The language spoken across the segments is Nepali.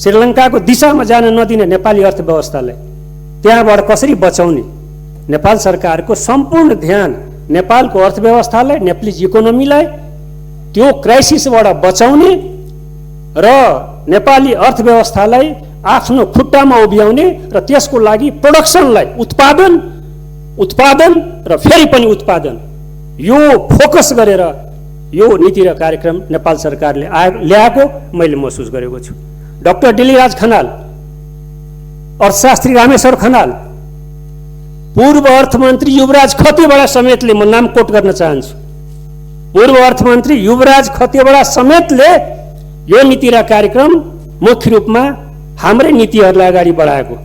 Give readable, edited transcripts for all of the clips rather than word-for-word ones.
श्रीलङ्काको दिशामा जान नदिने नेपाली अर्थव्यवस्थालाई त्यहाँबाट कसरी बचाउने, नेपाल सरकारको सम्पूर्ण ध्यान नेपालको अर्थव्यवस्थालाई, नेपाली इकोनोमीलाई त्यो क्राइसिसबाट बचाउने र नेपाली अर्थव्यवस्थालाई आफ्नो खुट्टामा उभ्याउने र त्यसको लागि प्रोडक्सनलाई उत्पादन र फेरि पनि उत्पादन, यो फोकस गरेर यो नीति र कार्यक्रम नेपाल सरकारले ल्याएको मैले महसुस गरेको छु। डाक्टर डिलिराज खनाल, अर्थशास्त्री रामेश्वर खनाल, पूर्व अर्थमन्त्री युवराज खतिवडा समेतले, म नाम कोट गर्न चाहन्छु, पूर्व अर्थमन्त्री युवराज खतिवडा समेतले यो नीति र कार्यक्रम मुख्य रूपमा हाम्रै नीतिहरूलाई अगाडि बढाएको,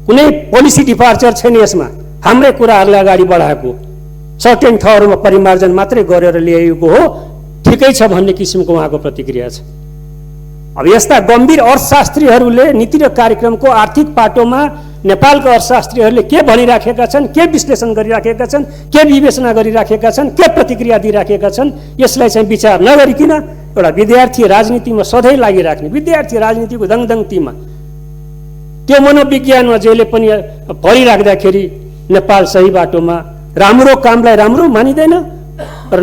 कुनै पोलिसी डिपार्चर छैन यसमा, हाम्रै कुराहरूलाई अगाडि बढाएको, सर्टेन ठाउँहरूमा परिमार्जन मात्रै गरेर ल्याइएको हो, ठिकै छ भन्ने किसिमको उहाँको प्रतिक्रिया छ। अब यस्ता गम्भीर अर्थशास्त्रीहरूले नीति र कार्यक्रमको आर्थिक पाटोमा नेपालका अर्थशास्त्रीहरूले के भनिराखेका छन्, के विश्लेषण गरिराखेका छन्, के विवेचना गरिराखेका छन्, के प्रतिक्रिया दिइराखेका छन्, यसलाई चाहिँ विचार नगरिकन एउटा विद्यार्थी राजनीतिमा सधैँ लागिराख्ने, विद्यार्थी राजनीतिको दङदङतीमा त्यो मनोविज्ञानमा जहिले पनि परिराख्दाखेरि नेपाल सही बाटोमा, राम्रो कामलाई राम्रो मानिँदैन र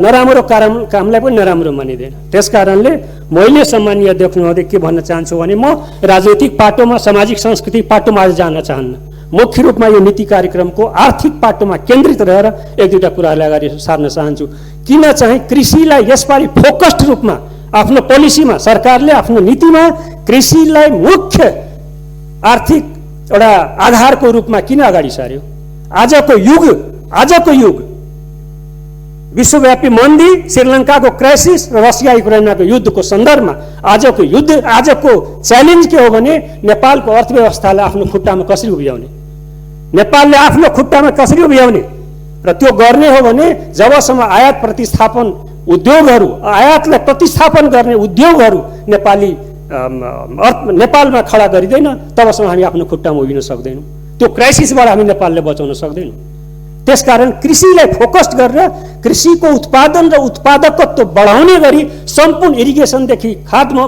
नराम्रो कामलाई पनि नराम्रो मानिँदैन। त्यसकारणले मैले सम्मानीय अध्यक्ष महोदय के भन्न चाहन्छु भने म राजनीतिक पाटोमा, सामाजिक सांस्कृतिक पाटोमा आज जान चाहन्न, मुख्य रूपमा यो नीति कार्यक्रमको आर्थिक पाटोमा केन्द्रित रहेर एक दुईवटा कुराहरूलाई अगाडि सार्न चाहन्छु। किन चाहिँ कृषिलाई यसपालि फोकस्ड रूपमा आफ्नो पोलिसीमा, सरकारले आफ्नो नीतिमा कृषिलाई मुख्य आर्थिक एउटा आधारको रूपमा किन अगाडि सार्यो? आजको युग विश्वव्यापी मन्दी, श्रीलङ्काको क्राइसिस र रसिया युक्रेनको युद्धको सन्दर्भमा आजको च्यालेन्ज के हो भने नेपालको अर्थव्यवस्थालाई आफ्नो खुट्टामा कसरी उभ्याउने, नेपालले आफ्नो खुट्टामा कसरी उभ्याउने र त्यो गर्ने हो भने जबसम्म आयात प्रतिस्थापन उद्योगहरू, आयातलाई प्रतिस्थापन गर्ने उद्योगहरू नेपालमा खडा गरिँदैन तबसम्म हामी आफ्नो खुट्टामा उभिन सक्दैनौँ, त्यो क्राइसिसबाट हामी नेपालले बचाउन सक्दैनौँ। त्यसकारण कृषिलाई फोकस्ड गरेर कृषिको उत्पादन र उत्पादकत्व बढाउने गरी सम्पूर्ण इरिगेसनदेखि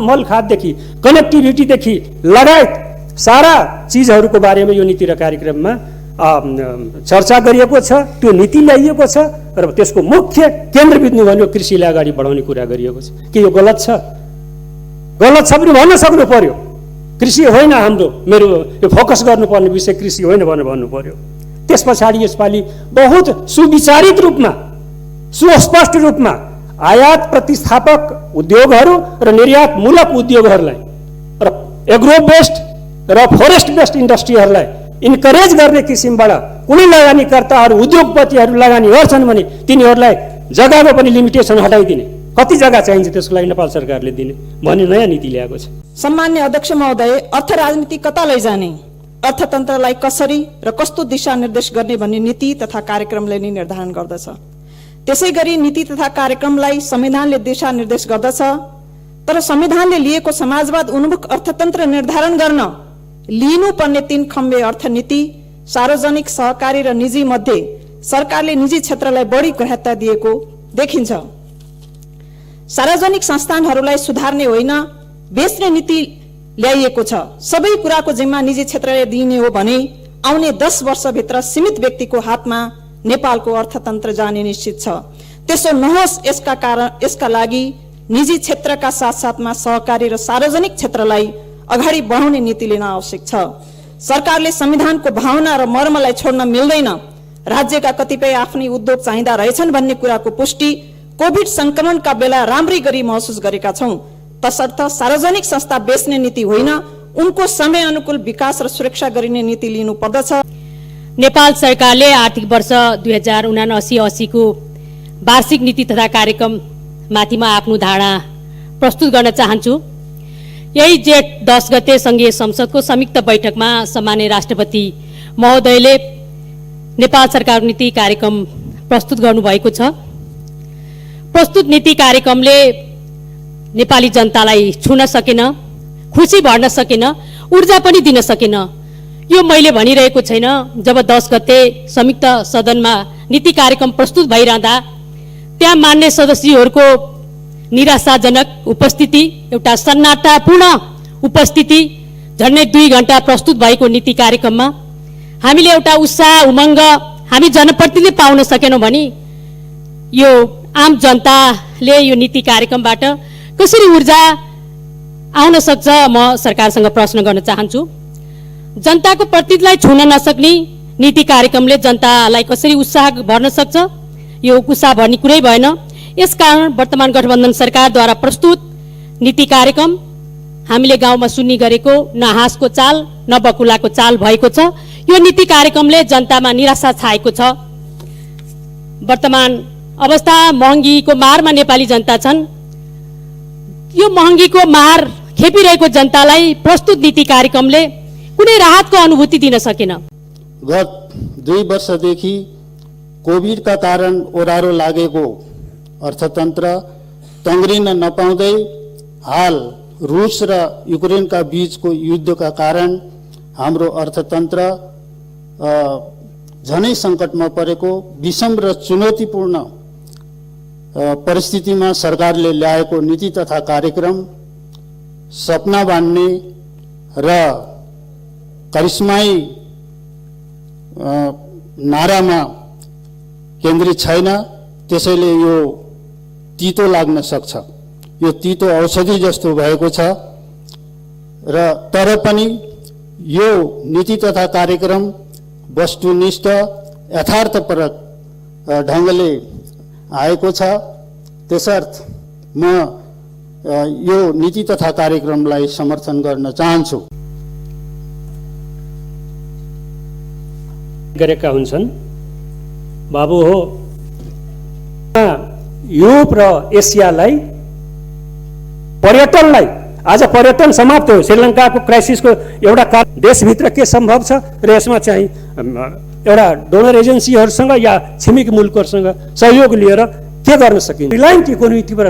मल खाददेखि कनेक्टिभिटीदेखि लगायत सारा चिजहरूको बारेमा यो नीति र कार्यक्रममा चर्चा गरिएको छ, त्यो नीति ल्याइएको छ र त्यसको मुख्य केन्द्रबिन्दु भनेको कृषिलाई अगाडि बढाउने कुरा गरिएको छ। के यो गलत छ? गलत छ पनि भन्न सक्नु पर्यो। कृषि होइन हाम्रो, मेरो यो फोकस गर्नुपर्ने विषय कृषि होइन भनेर भन्नु पर्यो। त्यस पछाडि यसपालि बहुत सुविचारित रूपमा, सुस्पष्ट रूपमा आयात प्रतिस्थापक उद्योगहरू र निर्यातमूलक उद्योगहरूलाई र एग्रो बेस्ड र फरेस्ट बेस्ड इन्डस्ट्रीहरूलाई इन्करेज गर्ने किसिमबाट कुनै लगानीकर्ताहरू, उद्योगपतिहरू लगानी गर्छन् भने तिनीहरूलाई जग्गाको पनि लिमिटेसन हटाइदिने, कति जग्गा चाहिन्छ त्यसको लागि नेपाल सरकारले दिने भन्ने नयाँ नीति ल्याएको छ। सम्मान्य अध्यक्ष महोदय, अर्थ राजनीति कता लैजाने, अर्थतन्त्रलाई कसरी र कस्तो दिशा निर्देश गर्ने भन्ने नीति तथा कार्यक्रमले नै निर्धारण गर्दछ। त्यसै गरी नीति तथा कार्यक्रमलाई संविधानले दिशा निर्देश गर्दछ, तर संविधानले लिएको समाजवाद उन्मुख अर्थतन्त्र निर्धारण गर्न लिनुपर्ने 3 खम्बे अर्थनीति, सार्वजनिक, सहकारी र निजी मध्ये सरकारले निजी क्षेत्रलाई बढी ग्राह्यता दिएको देखिन्छ। सार्वजनिक संस्थानहरूलाई सुधार्ने होइन, बेच्ने नीति ल्याइएको छ। सबै कुराको जिम्मा निजी क्षेत्रले दिइने हो भने आउने 10 वर्षभित्र सीमित व्यक्तिको हातमा नेपालको अर्थतन्त्र जाने निश्चित छ। त्यसो नहोस्, यसका लागि निजी क्षेत्रका साथसाथमा सहकारी र सार्वजनिक क्षेत्रलाई अगाडि बढाउने नीति लिन आवश्यक छ। सरकारले संविधानको भावना र मर्मलाई छोड्न मिल्दैन। राज्यका कतिपय आफ्नै उद्योग चाहिँदा रहेछन् भन्ने कुराको पुष्टि कोभिड संक्रमणका बेला राम्रै गरी महसुस गरेका छौं। तसर्थ सार्वजनिक संस्था बेच्ने नीति होइन, उनको समय अनुकूल विकास र सुरक्षा गरिने नीति लिनु पर्दछ। नेपाल सरकारले आर्थिक वर्ष 2079-80 को वार्षिक नीति तथा कार्यक्रम माथिमा आफ्नो धारणा प्रस्तुत गर्न चाहन्छु। यही जेठ 10 गते संघीय संसदको संयुक्त बैठकमा सम्माननीय राष्ट्रपति महोदयले नेपाल सरकार नीति कार्यक्रम प्रस्तुत गर्नुभएको छ। प्रस्तुत नीति कार्यक्रमले नेपाली जनतालाई छुन सकेन, खुसी भर्न सकेन, ऊर्जा पनि दिन सकेन। यो मैले भनिरहेको छैन। जब 10 गते संयुक्त सदनमा नीति कार्यक्रम प्रस्तुत भइरहँदा त्यहाँ मान्य सदस्यहरूको निराशाजनक उपस्थिति, एउटा सन्नाटापूर्ण उपस्थिति झन्डै 2 घण्टा प्रस्तुत भएको नीति कार्यक्रममा हामीले एउटा उत्साह उमङ्ग हामी जनप्रतिनिधिले पाउन सकेनौँ भने यो आम जनताले यो नीति कार्यक्रमबाट कसरी ऊर्जा आउन सक्छ म सरकारसँग प्रश्न गर्न चाहन्छु। जनताको प्रतिनिधिलाई छुन नसक्ने नीति कार्यक्रमले जनतालाई कसरी उत्साह भर्न सक्छ? यो उत्साह भर्ने कुरै भएन। यसकारण वर्तमान गठबन्धन सरकारद्वारा प्रस्तुत नीति कार्यक्रम हामीले गाउँमा सुन्ने गरेको न हाँसको चाल न बकुलाको चाल भएको छ। यो नीति कार्यक्रमले जनतामा निराशा छाएको छ। वर्तमान अवस्था महँगीको मारमा नेपाली जनता छन्। यो महँगीको मार खेपिरहेको जनतालाई प्रस्तुत नीति कार्यक्रमले कुनै राहतको अनुभूति दिन सकेन। गत 2 वर्षदेखि कोभिडका कारण ओह्रालो लागेको अर्थतन्त्र तङ्ग्रिन नपाउँदै हाल रुस र युक्रेनका बीचको युद्धका कारण हाम्रो अर्थतन्त्र झनै सङ्कटमा परेको विषम र चुनौतीपूर्ण परिस्थितिमा सरकारले ल्याएको नीति तथा कार्यक्रम सपना बाँड्ने र करिश्माई नारामा केन्द्रित छैन। त्यसैले यो तीतो लाग्न सक्छ। यो तीतो औषधि जस्तो भएको छ र तर पनि यो नीति तथा कार्यक्रम वस्तुनिष्ठ यथार्थपरक ढङ्गले आएको छ। त्यसर्थ म यो नीति तथा कार्यक्रमलाई समर्थन गर्न चाहन्छु। गरेका हुन्छन् बाबु हो युरोप र एसियालाई पर्यटनलाई आज पर्यटन समाप्त हो। श्रीलङ्काको क्राइसिसको एउटा कारण देशभित्र के सम्भव छ र यसमा चाहिँ एउटा डोनर एजेन्सीहरूसँग या छिमेकी मुलुकहरूसँग सहयोग लिएर के गर्न सकिन्छ। रिलायन्स इकोनोमीतिर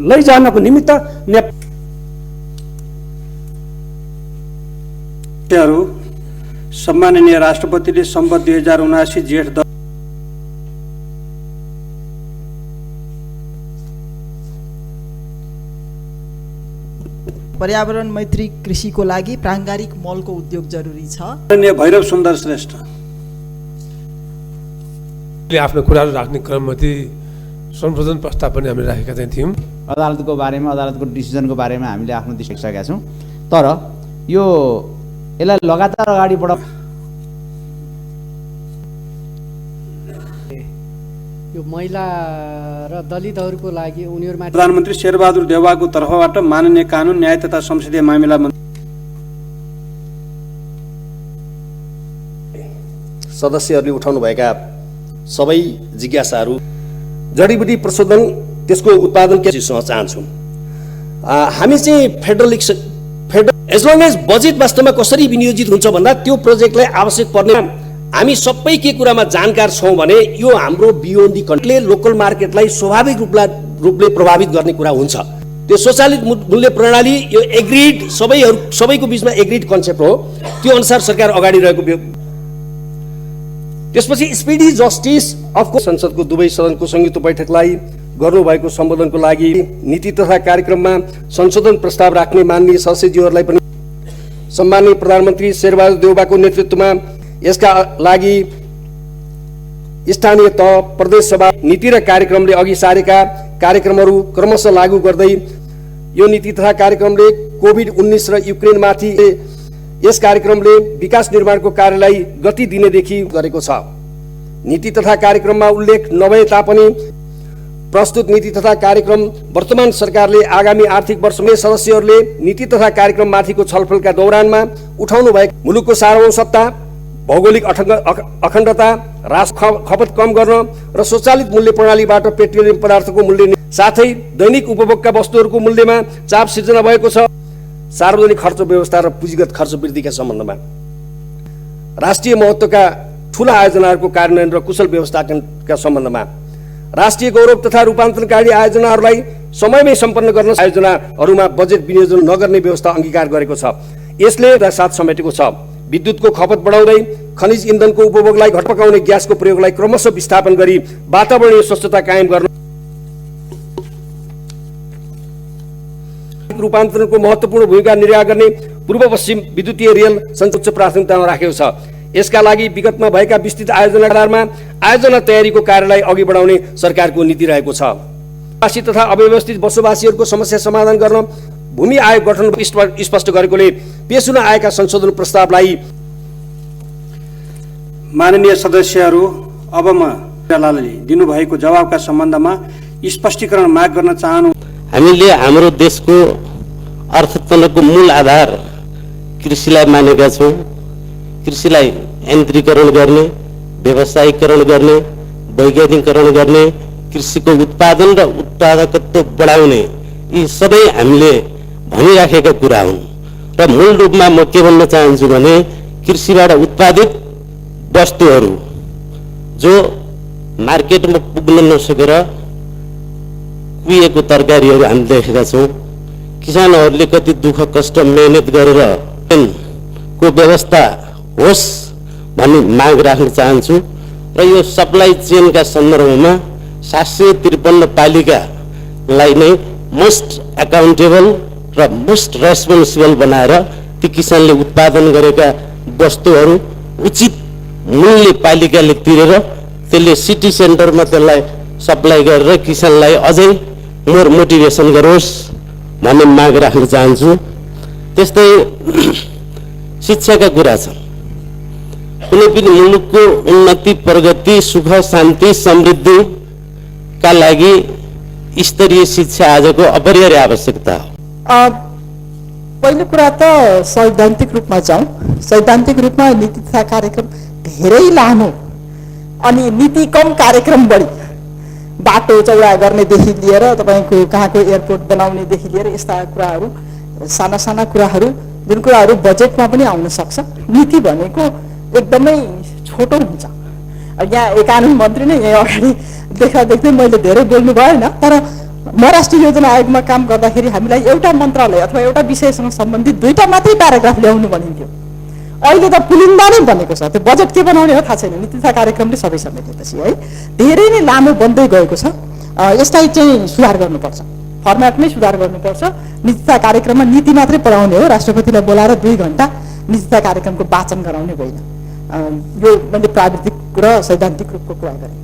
लैजानको निमित्त सम्माननीय राष्ट्रपतिले सम्वत 2079 जेठ 10 पर्यावरण मैत्री कृषिको लागि प्राङ्गारिक मलको उद्योग जरुरी छ। माननीय भैरव सुन्दर श्रेष्ठ आफ्नो कुराहरू राख्ने क्रममा संशोधन प्रस्ताव पनि हामीले राखेका चाहिँ थियौँ। अदालतको बारेमा अदालतको डिसिजनको बारेमा हामीले आफ्नो दृष्टि राखेका छौँ। तर यो यसलाई लगातार अगाडि बढाउन यो महिला र दलितहरूको लागि उनीहरुमाथि प्रधानमन्त्री शेरबहादुर देउवाको तर्फबाट माननीय कानुन न्याय तथा संसदीय मामिला सदस्यहरूले उठाउनुभएका सबै जिज्ञासाहरू जडीबुटी प्रशोधन त्यसको उत्पादन के चाहन्छौँ। हामी चाहिँ federal as long as budget वास्तवमा कसरी विनियोजित हुन्छ भन्दा त्यो प्रोजेक्टलाई आवश्यक पर्ने हामी सबै के कुरामा जानकार छौँ भने यो हाम्रो बियोन्ड दि कन्ट्रीले लोकल मार्केटलाई स्वाभाविक रूपले प्रभावित गर्ने कुरा हुन्छ। त्यो स्वचालित मूल्य प्रणाली यो एग्रिड सबैको बीचमा एग्रिड कन्सेप्ट हो। त्यो अनुसार सरकार अगाडि रहेको त्यसपछि स्पिडी जस्टिस अफ संसदको दुवै सदनको संयुक्त बैठकलाई गर्नुभएको सम्बोधनको लागि नीति तथा कार्यक्रममा संशोधन प्रस्ताव राख्ने माननीय सदस्यज्यूहरूलाई पनि सम्माननीय प्रधानमन्त्री शेरबहादुर देउवाको नेतृत्वमा यसका लागि स्थानीय तह प्रदेश सभा नीति र कार्यक्रमले अघि सारेका कार्यक्रमहरू क्रमशः लागू गर्दै यो नीति तथा कार्यक्रमले कोभिड-19 र युक्रेनमाथि यस कार्यक्रमले विकास निर्माणको कार्यलाई गति दिनेदेखि गरेको छ। नीति तथा कार्यक्रममा उल्लेख नभए तापनि प्रस्तुत नीति तथा कार्यक्रम वर्तमान सरकारले आगामी आर्थिक वर्षमा सदस्यहरूले नीति तथा कार्यक्रममाथिको छलफलका दौरानमा उठाउनु भएको मुलुकको सार्वभौमसत्ता, भौगोलिक अखण्डता, राष्ट्र खपत कम गर्न र स्वचालित मूल्य प्रणालीबाट पेट्रोलियम पदार्थको मूल्य साथै दैनिक उपभोगका वस्तुहरूको मूल्यमा चाप सिर्जना भएको छ। सार्वजनिक खर्च व्यवस्था र पुँजीगत खर्च वृद्धिका सम्बन्धमा राष्ट्रिय महत्त्वका ठूला आयोजनाहरूको कार्यान्वयन र कुशल व्यवस्थापनका सम्बन्धमा राष्ट्रिय गौरव तथा रूपान्तरणकारी आयोजनाहरूलाई समयमै सम्पन्न गर्न आयोजनाहरूमा बजेट विनियोजन नगर्ने व्यवस्था अंगीकार गरेको छ। यसले साथ समेटेको छ। विद्युतको खपत बढाउँदै खनिज इन्धनको उपभोगलाई घटाउने ग्यासको प्रयोगलाई क्रमशः विस्थापन गरी वातावरणीय स्वच्छता कायम गर्न रूपान्तरणको महत्त्वपूर्ण भूमिका निर्वाह गर्ने पूर्व पश्चिम विद्युतीय रेल सञ्चार उच्च प्राथमिकतामा राखेको छ। यसका लागि विगतमा भएका विस्तृत आयोजनाका आधारमा आयोजना तयारीको कार्यलाई अघि बढाउने सरकारको नीति रहेको छ। आवासीय तथा अव्यवस्थित बसोबासीहरूको समस्या समाधान गर्न भूमि आयोग गठन स्पष्ट गरेकोले पेश हुन आएका संशोधन प्रस्तावलाई माननीय सदस्यहरू, अब म लालले दिनुभएको जवाबका सम्बन्धमा स्पष्टीकरण माग गर्न चाहनु। हामीले हाम्रो देशको अर्थतन्त्रको मूल आधार कृषिलाई मानेका छौँ। कृषिलाई यन्त्रीकरण गर्ने, व्यवसायीकरण गर्ने, वैज्ञानिकरण गर्ने, कृषिको उत्पादन र उत्पादकत्व बढाउने, यी सबै हामीले भनिराखेका कुरा हुन्। र मूल रूपमा म के भन्न चाहन्छु भने कृषिबाट उत्पादित वस्तुहरू जो मार्केटमा पुग्न नसकेर कुहिएको तरकारीहरू हामी देखेका छौँ। किसानहरूले कति दुःख कष्ट मेहनत गरेर को व्यवस्था होस् भन्ने माग राख्न चाहन्छु। र यो सप्लाई चेनका सन्दर्भमा 753 पालिकालाई नै मोस्ट एकाउन्टेबल र मोस्ट रेस्पोन्सिबल बनाएर ती किसानले उत्पादन गरेका वस्तुहरू उचित मूल्य पालिकाले तिरेर त्यसले सिटी सेन्टरमा त्यसलाई सप्लाई गरेर किसानलाई अझै मोर मोटिभेसन गरोस् भन्ने माग राख्न चाहन्छु। त्यस्तै शिक्षाका कुरा छ। कुनै पनि मुलुकको उन्नति, प्रगति, सुख, शान्ति, समृद्धिका लागि स्तरीय शिक्षा आजको अपरिहार्य आवश्यकता हो। पहिलो कुरा त सैद्धान्तिक रूपमा जाउँ। सैद्धान्तिक रूपमा नीति तथा कार्यक्रम धेरै लामो अनि नीति कम कार्यक्रम बढी। बाटो चौडा गर्नेदेखि लिएर तपाईँको कहाँको एयरपोर्ट बनाउनेदेखि लिएर यस्ता कुराहरू, साना साना कुराहरू, जुन कुराहरू बजेटमा पनि आउन सक्छ। नीति भनेको एकदमै छोटो हुन्छ। यहाँ एक कानुन मन्त्री नै यहाँ अगाडि देख्दै मैले धेरै बोल्नु भएन, तर म राष्ट्रिय योजना आयोगमा काम गर्दाखेरि हामीलाई एउटा मन्त्रालय अथवा एउटा विषयसँग सम्बन्धित 2टा मात्रै प्याराग्राफ ल्याउनु भनिन्थ्यो। अहिले त पुलिन्दा नै बनेको छ। त्यो बजेट के बनाउने हो थाहा छैन। नीति तथा कार्यक्रमले सबै समेटेपछि है धेरै नै लामो बन्दै गएको छ। यसलाई चाहिँ सुधार गर्नुपर्छ, फर्मेटमै सुधार गर्नुपर्छ। नीति तथा कार्यक्रममा नीति मात्रै पढाउने हो, राष्ट्रपतिलाई बोलाएर 2 घण्टा नीति तथा कार्यक्रमको वाचन गराउने होइन। यो मैले प्राविधिक र सैद्धान्तिक रूपको कुरा गरेँ।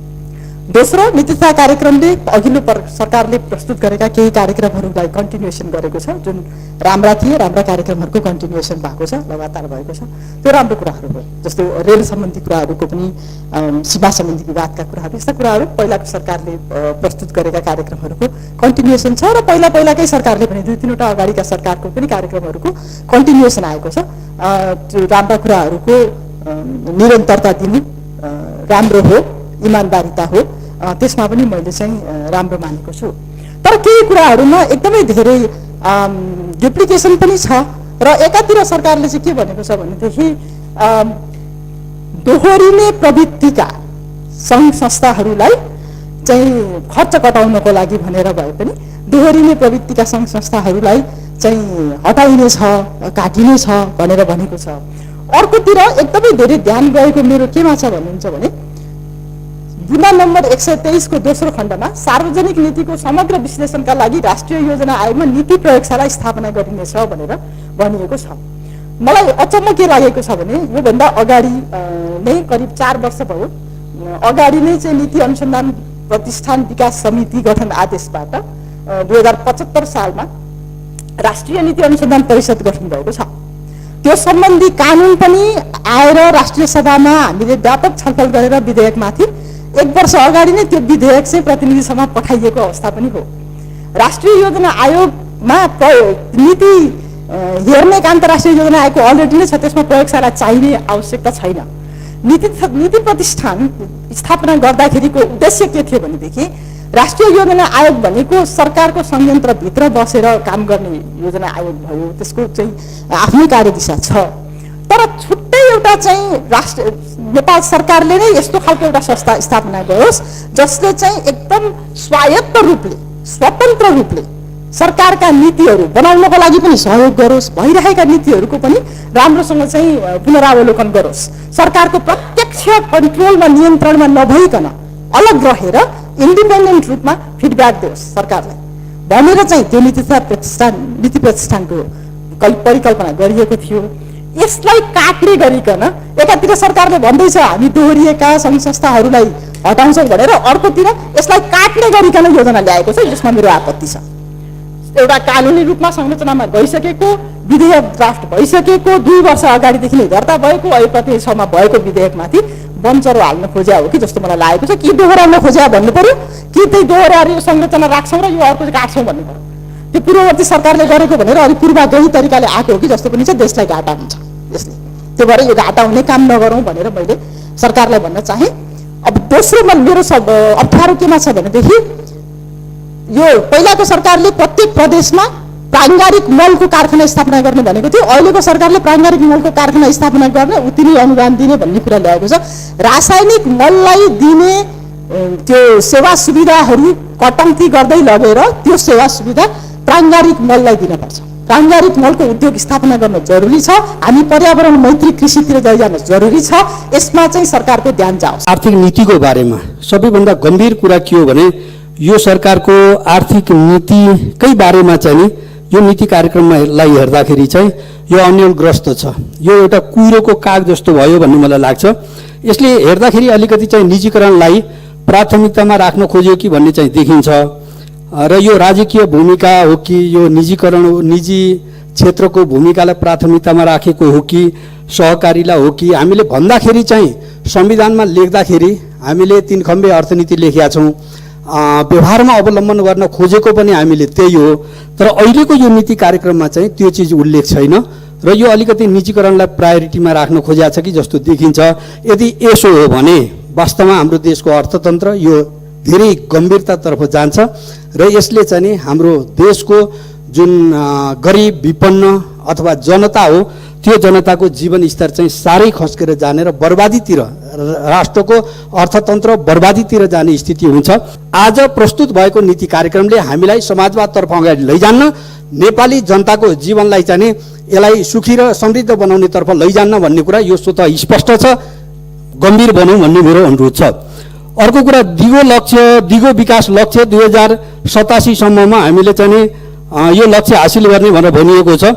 दोस्रो, नीति तथा कार्यक्रमले अघिल्लो सरकारले प्रस्तुत गरेका केही कार्यक्रमहरूलाई कन्टिन्युएसन गरेको छ। जुन राम्रा थिए, राम्रा कार्यक्रमहरूको कन्टिन्युएसन भएको छ, लगातार भएको छ। त्यो राम्रो कुराहरू हो। जस्तो रेल सम्बन्धी कुराहरूको पनि, सीमा सम्बन्धी विवादका कुराहरू, यस्ता कुराहरू पहिलाको सरकारले प्रस्तुत गरेका कार्यक्रमहरूको कन्टिन्युएसन छ। र पहिलाकै सरकारले पनि 2-3वटा अगाडिका सरकारको पनि कार्यक्रमहरूको कन्टिन्युएसन आएको छ। त्यो राम्रा कुराहरूको निरन्तरता दिनु राम्रो हो, इमान्दारिता हो। त्यसमा पनि मैले चाहिँ राम्रो मानेको छु। तर केही कुराहरूमा एकदमै धेरै डुप्लिकेसन पनि छ। र एकातिर सरकारले चाहिँ के भनेको छ भनेदेखि दोहोरिने प्रवृत्तिका सङ्घ संस्थाहरूलाई चाहिँ खर्च घटाउनको लागि भनेर भए पनि दोहोरिने प्रवृत्तिका सङ्घ संस्थाहरूलाई चाहिँ हटाइने छ, काटिने छ भनेर भनेको छ। अर्कोतिर एकदमै धेरै ध्यान गएको मेरो केमा छ भन्नुहुन्छ भने बुँदा नम्बर 123 को दोस्रो खण्डमा सार्वजनिक नीतिको समग्र विश्लेषणका लागि राष्ट्रिय योजना आयोगमा नीति प्रयोगशाला स्थापना गरिनेछ भनेर भनिएको छ। मलाई अचम्म के लागेको छ भने योभन्दा अगाडि नै करिब 4 वर्ष भयो अगाडि नै चाहिँ नीति अनुसन्धान प्रतिष्ठान विकास समिति गठन आदेशबाट 2075 सालमा राष्ट्रिय नीति अनुसन्धान परिषद गठन भएको छ। त्यो सम्बन्धी कानुन पनि आएर राष्ट्रिय सभामा हामीले व्यापक छलफल गरेर विधेयकमाथि 1 वर्ष अगाडि नै त्यो विधेयक चाहिँ प्रतिनिधि सभा पठाइएको अवस्था पनि हो। राष्ट्रिय योजना आयोगमा नीति हेर्ने काम त राष्ट्रिय योजना आयोगको अलरेडी नै छ, त्यसमा प्रयोगशाला चाहिने आवश्यकता छैन। नीति प्रतिष्ठान स्थापना गर्दाखेरिको उद्देश्य के थियो भनेदेखि राष्ट्रिय योजना आयोग भनेको सरकारको संयन्त्रभित्र बसेर काम गर्ने योजना आयोग भयो, त्यसको चाहिँ आफ्नै कार्यदिशा छ। तर छुट्टै एउटा चाहिँ नेपाल सरकारले नै यस्तो खालको एउटा संस्था स्थापना गरोस् जसले चाहिँ एकदम स्वायत्त रूपले, स्वतन्त्र रूपले सरकारका नीतिहरू बनाउनको लागि पनि सहयोग गरोस्, भइरहेका नीतिहरूको पनि राम्रोसँग चाहिँ पुनरावलोकन गरोस्, सरकारको प्रत्यक्ष कन्ट्रोलमा नियन्त्रणमा नभइकन अलग रहेर इन्डिपेन्डेन्ट रूपमा फिडब्याक दियोस् सरकारलाई। भनेर चाहिँ त्यो नीति प्रतिष्ठानको परिकल्पना गरिएको थियो। यसलाई काट्ने गरिकन एकातिर सरकारले भन्दैछ हामी दोहोरिएका सङ्घ संस्थाहरूलाई हटाउँछौँ भनेर, अर्कोतिर यसलाई काट्ने गरिकन योजना ल्याएको छ। यसमा मेरो आपत्ति छ। एउटा कानुनी रूपमा संरचनामा गइसकेको विधेयक ड्राफ्ट भइसकेको 2 वर्ष अगाडिदेखि नै दर्ता भएको अहिले प्रतिशतमा भएको विधेयकमाथि बन्चरो हाल्न खोज्या हो कि जस्तो मलाई लागेको छ। कि दोहोऱ्याउन खोज्या भन्नु पर्यो कि त्यही दोहोऱ्याएर यो संरचना राख्छौँ र यो अर्को काट्छौँ भन्नु पर्यो। त्यो पूर्ववर्ती सरकारले गरेको भनेर अलि पूर्वाग्रही तरिकाले आएको हो कि जस्तो पनि छ। देशलाई घाटा हुन्छ यसले। त्यो भएर यो घाटा हुने काम नगरौँ भनेर मैले सरकारलाई भन्न चाहेँ। अब दोस्रोमा मेरो अप्ठ्यारो केमा छ भनेदेखि यो पहिलाको सरकारले प्रत्येक प्रदेशमा प्राङ्गारिक मलको कारखाना स्थापना गर्ने भनेको थियो। अहिलेको सरकारले प्राङ्गारिक मलको कारखाना स्थापना गर्ने उति नै अनुदान दिने भन्ने कुरा ल्याएको छ। रासायनिक मललाई दिने त्यो सेवा सुविधाहरू कटौती गर्दै लगेर त्यो सेवा सुविधा प्राङ्गारिक मललाई दिनुपर्छ। प्राङ्गारिक मलको उद्योग स्थापना गर्न जरुरी छ। हामी पर्यावरण मैत्री कृषितिर जान जरुरी छ। यसमा चाहिँ सरकारको ध्यान जाओस्। आर्थिक नीतिको बारेमा सबैभन्दा गम्भीर कुरा के हो भने यो सरकारको आर्थिक नीतिकै बारेमा चाहिँ नि यो नीति कार्यक्रमलाई हेर्दाखेरि चाहिँ यो अन्यलग्रस्त छ। यो एउटा कुहिरोको काग जस्तो भयो भन्ने मलाई लाग्छ। यसले हेर्दाखेरि अलिकति चाहिँ निजीकरणलाई प्राथमिकतामा राख्न खोज्यो कि भन्ने चाहिँ देखिन्छ। र यो राजकीय भूमिका हो कि यो निजीकरण निजी क्षेत्रको भूमिकालाई प्राथमिकतामा राखेको हो कि सहकारीलाई हो कि हामीले भन्दाखेरि चाहिँ संविधानमा लेख्दाखेरि हामीले 3 खम्बे अर्थनीति लेखेका छौँ। व्यवहारमा अवलम्बन गर्न खोजेको पनि हामीले त्यही हो। तर अहिलेको यो नीति कार्यक्रममा चाहिँ त्यो चिज उल्लेख छैन र यो अलिकति निजीकरणलाई प्रायोरिटीमा राख्न खोजिएको छ कि जस्तो देखिन्छ। यदि यसो हो भने वास्तवमा हाम्रो देशको अर्थतन्त्र यो धेरै गम्भीरतातर्फ जान्छ र यसले चाहिँ नि हाम्रो देशको जुन गरिब विपन्न अथवा जनता हो त्यो जनताको जीवन स्तर चाहिँ साह्रै खस्केर जाने र बर्बादीतिर राष्ट्रको अर्थतन्त्र बर्बादीतिर जाने स्थिति हुन्छ। आज प्रस्तुत भएको नीति कार्यक्रमले हामीलाई समाजवादतर्फ अगाडि लैजान्न, नेपाली जनताको जीवनलाई चाहिँ नि यसलाई सुखी र समृद्ध बनाउनेतर्फ लैजान्न भन्ने कुरा यो स्वतः स्पष्ट छ। गम्भीर बनौँ भन्ने मेरो अनुरोध छ। अर्को कुरा दिगो विकास लक्ष्य 2087 सम्ममा हामीले चाहिँ नि यो लक्ष्य हासिल गर्ने भनेर भनिएको छ।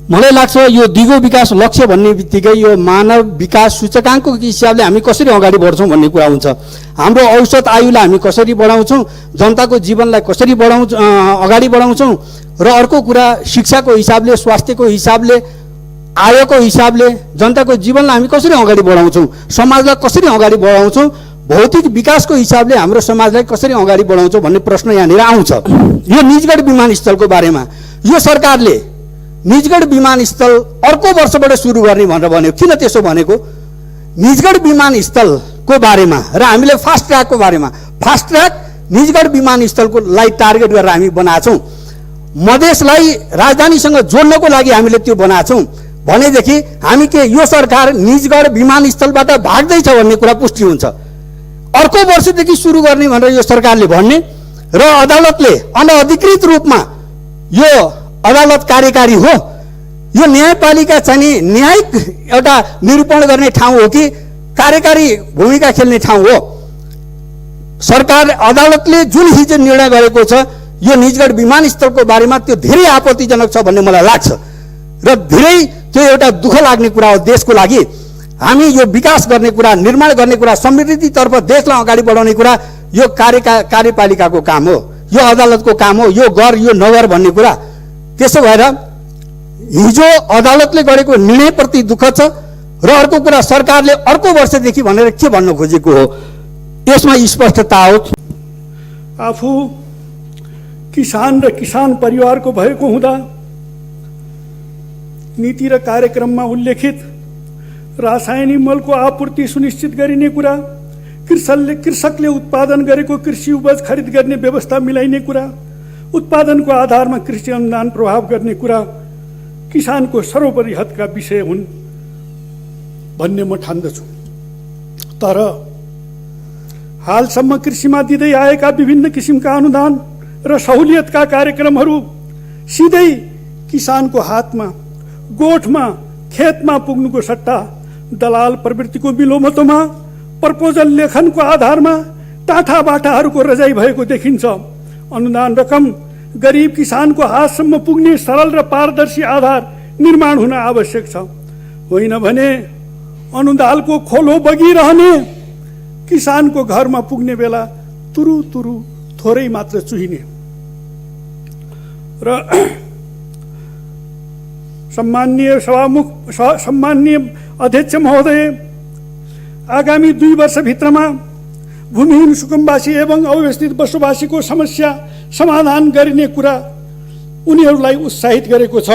मलाई लाग्छ यो दिगो विकास लक्ष्य भन्ने बित्तिकै यो मानव विकास सूचकाङ्कको हिसाबले हामी कसरी अगाडि बढ्छौँ भन्ने कुरा हुन्छ। हाम्रो औसत आयुलाई हामी कसरी बढाउँछौँ, जनताको जीवनलाई कसरी अगाडि बढाउँछौँ र अर्को कुरा शिक्षाको हिसाबले, स्वास्थ्यको हिसाबले, आयको हिसाबले जनताको जीवनलाई हामी कसरी अगाडि बढाउँछौँ, समाजलाई कसरी अगाडि बढाउँछौँ, भौतिक विकासको हिसाबले हाम्रो समाजलाई कसरी अगाडि बढाउँछौँ भन्ने प्रश्न यहाँनिर आउँछ। यो निजगढ विमानस्थलको बारेमा यो सरकारले निजगढ विमानस्थल अर्को वर्षबाट सुरु गर्ने भनेर भन्यो। किन त्यसो भनेको? निजगढ विमानस्थलको बारेमा र हामीले फास्ट ट्र्याकको बारेमा, फास्ट ट्र्याक निजगढ विमानस्थलको लाई टार्गेट गरेर हामी बनाएछौँ। मधेसलाई राजधानीसँग जोड्नको लागि हामीले त्यो बनाएछौँ भनेदेखि हामी के यो सरकार निजगढ विमानस्थलबाट भाग्दैछ भन्ने कुरा पुष्टि हुन्छ। अर्को वर्षदेखि सुरु गर्ने भनेर यो सरकारले भन्ने र अदालतले अनअधिकृत रूपमा यो अदालत कार्यकारी हो, यो न्यायपालिका चाहिँ न्यायिक एउटा निरूपण गर्ने ठाउँ हो कि कार्यकारी भूमिका खेल्ने ठाउँ हो। सरकार अदालतले जुन हिजो निर्णय गरेको छ यो निजगढ विमानस्थलको बारेमा त्यो धेरै आपत्तिजनक छ भन्ने मलाई लाग्छ र धेरै त्यो एउटा दुःख लाग्ने कुरा हो देशको लागि। हामी यो विकास गर्ने कुरा, निर्माण गर्ने कुरा, समृद्धितर्फ देशलाई अगाडि बढाउने कुरा यो कार्यपालिकाको काम हो, यो अदालतको काम हो। यो गर यो नगर भन्ने कुरा। त्यसो भएर हिजो अदालतले गरेको निर्णयप्रति दुःख छ र अर्को कुरा सरकारले अर्को वर्षदेखि भनेर के भन्न खोजेको हो यसमा स्पष्टता हो। आफू किसान र किसान परिवारको भएको हुँदा नीति र कार्यक्रममा उल्लेखित रासायनिक मलको आपूर्ति सुनिश्चित गरिने कुरा, कृषकले उत्पादन गरेको कृषि उपज खरिद गर्ने व्यवस्था मिलाइने कुरा, उत्पादनको आधारमा कृषि अनुदान प्रभाव गर्ने कुरा किसानको सर्वोपरि हकका विषय हुन् भन्ने म ठान्दछु। तर हालसम्म कृषिमा दिँदै आएका विभिन्न किसिमका अनुदान र सहुलियतका कार्यक्रमहरू सिधै किसानको हातमा, गोठमा, खेतमा पुग्नुको सट्टा दलाल प्रवृत्तिको मिलोमतोमा, प्रपोजल लेखनको आधारमा टाठाबाटाहरूको रजाइ भएको देखिन्छ। अनुदान रकम गरिब किसानको हातसम्म पुग्ने सरल र पारदर्शी आधार निर्माण हुन आवश्यक छ। होइन भने अनुदालको खोलो बगिरहने, किसानको घरमा पुग्ने बेला तुरु तुरु थोरै मात्र चुहिने। र सम्माननीय अध्यक्ष महोदय, आगामी 2 वर्षभित्रमा भूमिहीन सुकुम्बासी एवं अव्यवस्थित बसोबासीको समस्या समाधान गरिने कुरा उनीहरूलाई उत्साहित गरेको छ।